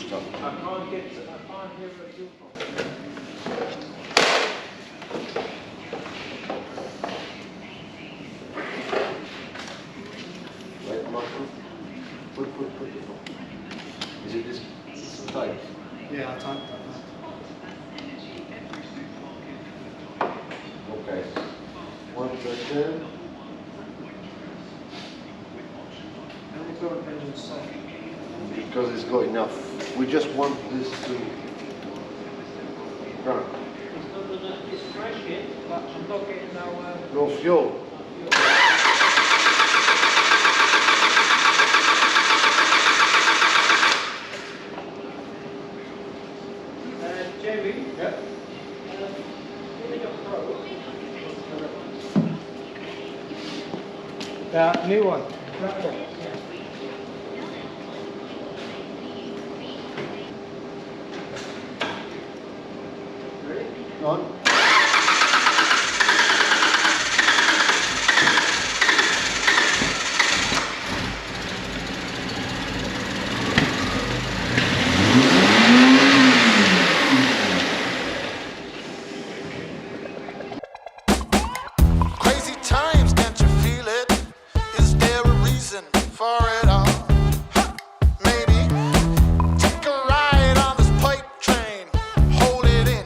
stop. I can't hear you. Wait, Michael. Put it on. Is it this tight? Yeah, I typed that. Okay. 1 second. How many current engines set? Because it's got enough. We just want this to run. It's fresh here, but I'm not getting No fuel. Jerry? Yeah. New one. Ready? On. Crazy times, can't you feel it? Is there a reason for it all? Maybe take a ride on this pipe train. Hold it in,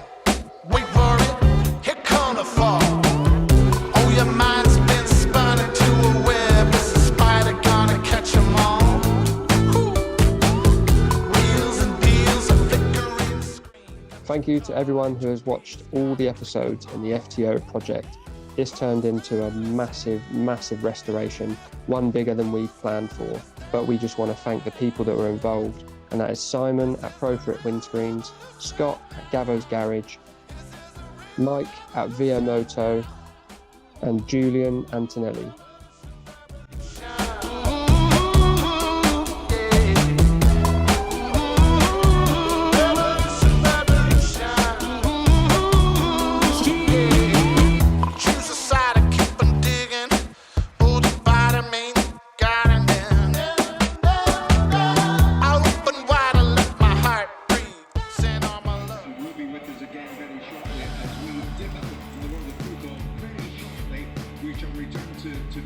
wait for it. Here come the fall. Oh, your mind's been spun into a web. Is a spider gonna catch 'em all? Wheels and deals, a flickering screen. Thank you to everyone who has watched all the episodes in the FTO project. This turned into a massive, massive restoration, one bigger than we planned for. But we just want to thank the people that were involved, and that is Simon at Appropriate Windscreens, Scott at Gavo's Garage, Mike at Via Moto, and Julian Antonelli. Choose a side and keep on digging. Oh, the bottom ain't got an end. I open wide and let my heart breathe. Send all my love. Will be with us again very shortly as we dip out for the world of football very shortly. We shall return to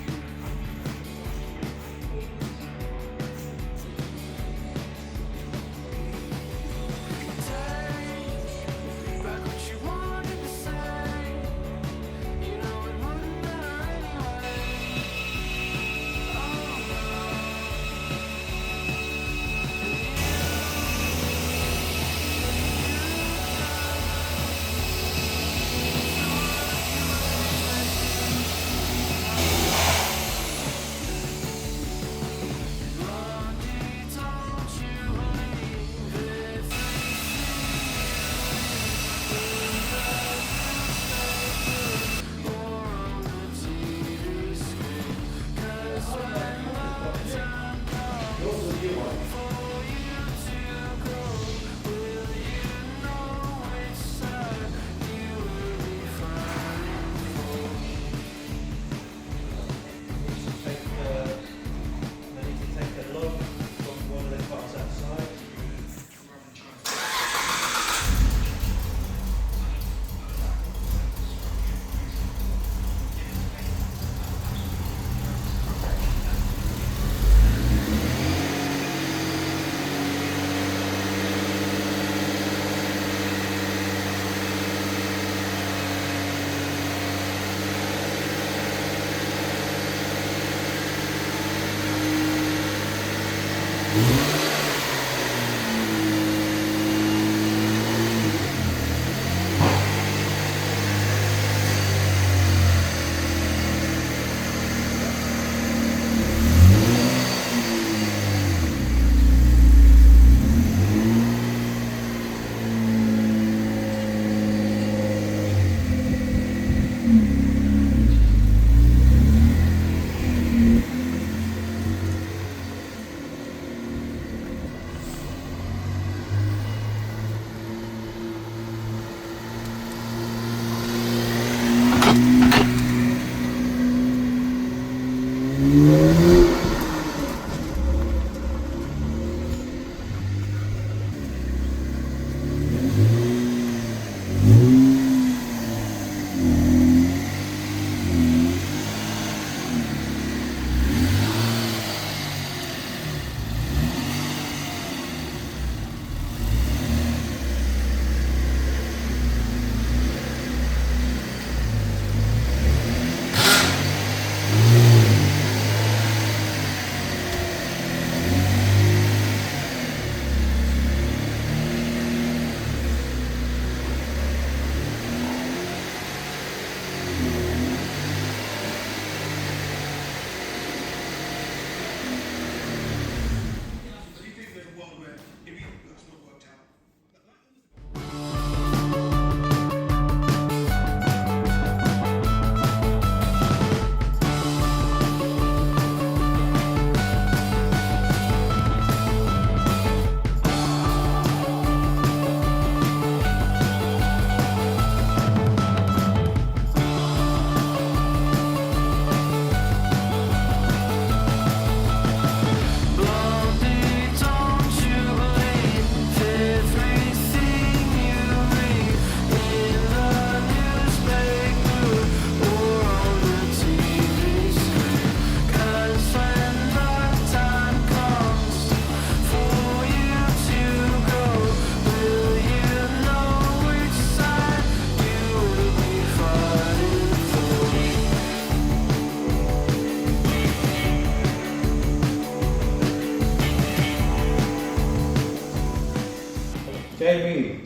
Jamie,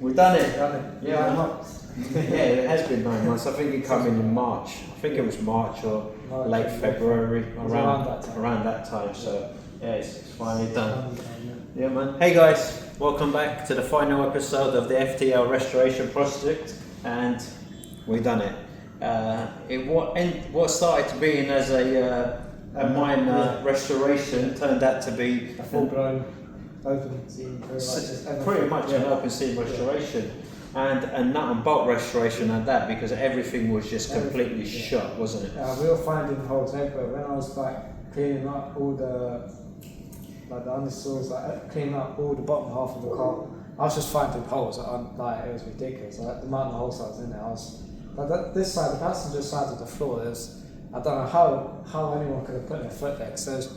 we've done it. Yeah, Yeah, it has been 9 months. I think you come in March. I think it was March or late February, around that time. So yeah, it's finally done. Yeah, man. Hey guys, welcome back to the final episode of the FTO restoration project, and we've done it. What started to being as a minor restoration turned out to be a full-blown open seam, pretty much an open seam restoration. And a nut and bolt restoration at that, because everything was just completely shut, wasn't it? We were finding holes everywhere. When I was like cleaning up all the undersaws, like cleaning up all the bottom half of the car, I was just finding holes. Like it was ridiculous. Like the amount of holes I was in there. This side, the passenger side of the floor, I don't know how anyone could have put their foot there. Because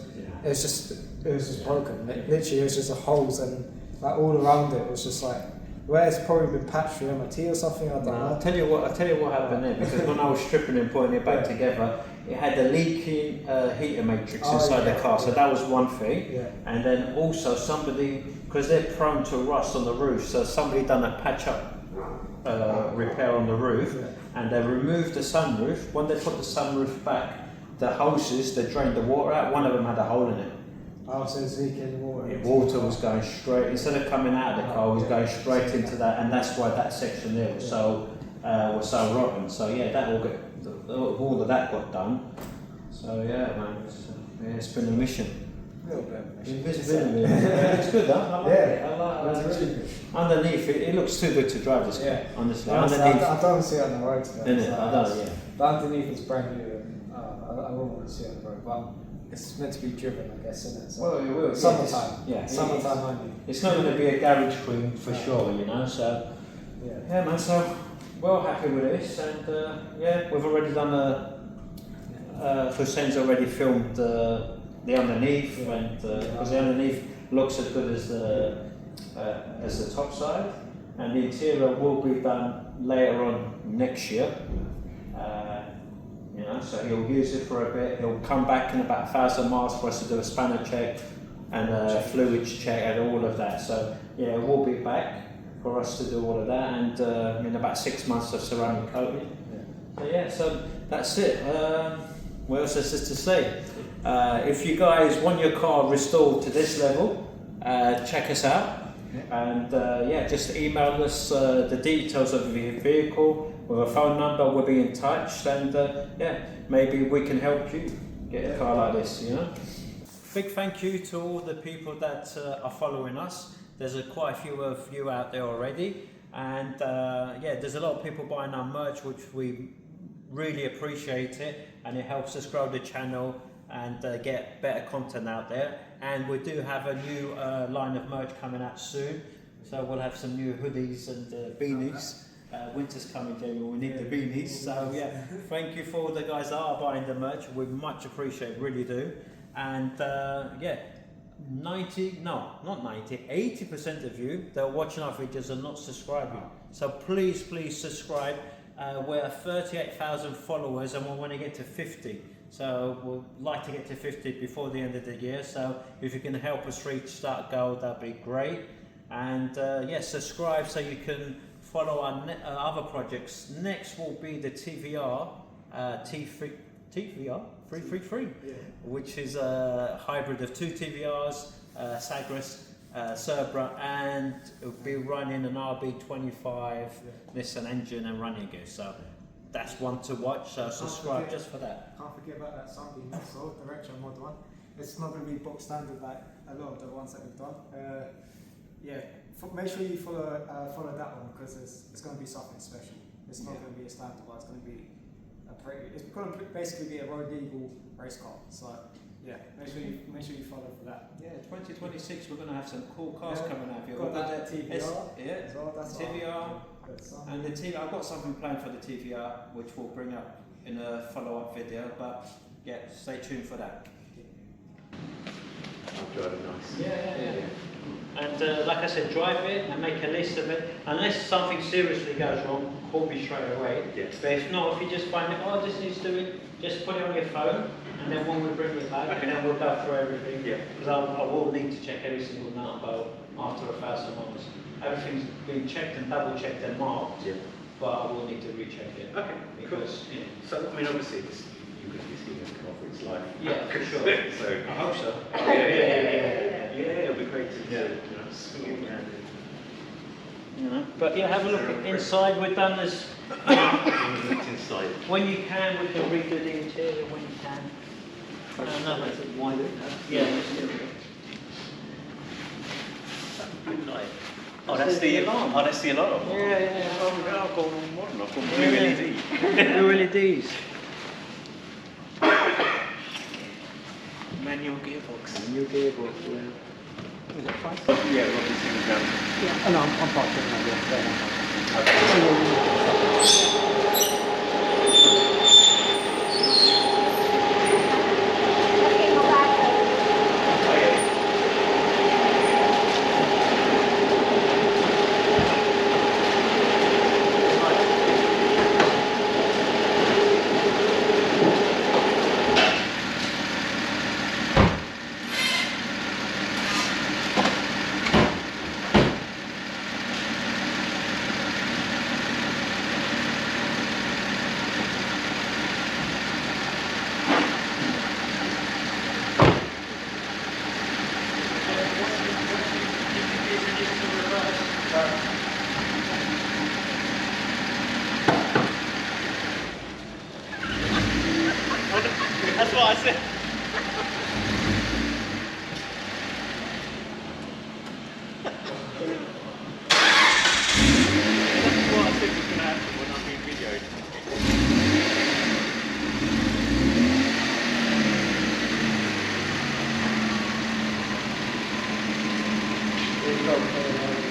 it was just broken. Literally, it was just the holes, and like all around it was just like. Where it's probably been patched through MOT or something, I don't know. I'll tell you what happened there, because when I was stripping and putting it back together, it had a leaking heater matrix inside the car, so that was one thing. Yeah. And then also somebody, because they're prone to rust on the roof, so somebody done a patch up repair on the roof, and they removed the sunroof. When they put the sunroof back, the hoses that drained the water out, one of them had a hole in it. Oh, so it's leaking water. Water was going straight, instead of coming out of the car, it was going straight into that, and that's why that section there was so rotten. So yeah, that all of that got done. So yeah, man, it's been a mission. A little bit. It's good, huh? I like it. I like It's really good. Underneath it looks too good to drive this car. Honestly, underneath. I don't see it on the road today. Innit? I don't. Yeah. But underneath it's brand new, and I wouldn't want to see it on the road. But it's meant to be driven, I guess, isn't it? So Well, it will. summertime. Yeah. Summertime only. It's not going to be a garage queen for sure, you know. So yeah, man. So well happy with this, and yeah, we've already done Hussein's already filmed the underneath, and because the underneath looks as good as the top side, and the interior will be done later on next year. You know, so he'll use it for a bit. He'll come back in about 1,000 miles for us to do a spanner check and a fluids check and all of that. So yeah, we'll be back for us to do all of that, and in about 6 months of ceramic coating. So yeah, so that's it. What else is there to say? If you guys want your car restored to this level, check us out, and yeah, just email us the details of the vehicle with a phone number. We'll be in touch, and yeah, maybe we can help you get a car like this, you know. Big thank you to all the people that are following us. There's quite a few of you out there already, and yeah, there's a lot of people buying our merch, which we really appreciate it, and it helps us grow the channel and get better content out there. And we do have a new line of merch coming out soon, so we'll have some new hoodies and beanies. Winter's coming, Jamie, we need the beanies. So yeah, thank you for all the guys that are buying the merch. We much appreciate, really do. And yeah, 80% of you that are watching our videos are not subscribing. So please subscribe. We're at 38,000 followers, and we want to get to 50. So we'd like to get to 50 before the end of the year. So if you can help us reach that goal, that'd be great. And yeah, subscribe so you can follow our other projects. Next will be the TVR TVR 333, which is a hybrid of two TVRs, Sagres, Cerbera, and it'll be running an RB25 Nissan engine and running gear. So that's one to watch. So subscribe just for that. Can't forget about that Sunbeam also, the retro mod one. It's not going to be box standard like a lot of the ones that we've done. Yeah, make sure you follow that one, because it's going to be something special. It's not going to be a standard one. It's going to be it's going to basically be a road legal race car. So yeah, make sure you follow for that. Yeah, 2026 we're going to have some cool cars coming out here. Got that TVR. As well, that's TVR. And the TV, I've got something planned for the TVR, which we'll bring up in a follow-up video. But yeah, stay tuned for that. I'm driving nice. Yeah. And like I said, drive it and make a list of it. Unless something seriously goes wrong, call me straight away. Yes. But if not, if you just find it, oh, this needs doing, just put it on your phone, and then when we bring it back, and then we'll go through everything. Yeah. Because I will need to check every single nut and bolt after 1,000 miles. everything's been checked and double checked and marked, Yeah. but I will need to recheck it. Okay, cool. Because, yeah. So, I mean, obviously, this, you could be seeing this car for its life. Yeah, for sure. So, I hope so. yeah, it'll be great to, Yeah. you know, swing it around. You know, but yeah, have a look inside. We've done this. Looked inside. When you can, we can redo the interior when you can. Another. Yeah. Good night. Oh, that's the alarm. Oh, that's the alarm. Yeah. Oh, no, I've gone all modern. I've gone blue LED. Blue LEDs. Manual gearbox. New gearbox, yeah. Is that fine? Yeah, Robbie sings down. Yeah, oh, no, I'm parked in there. That's what I said. That's what I said was going to happen when I'm being videoed. There you go.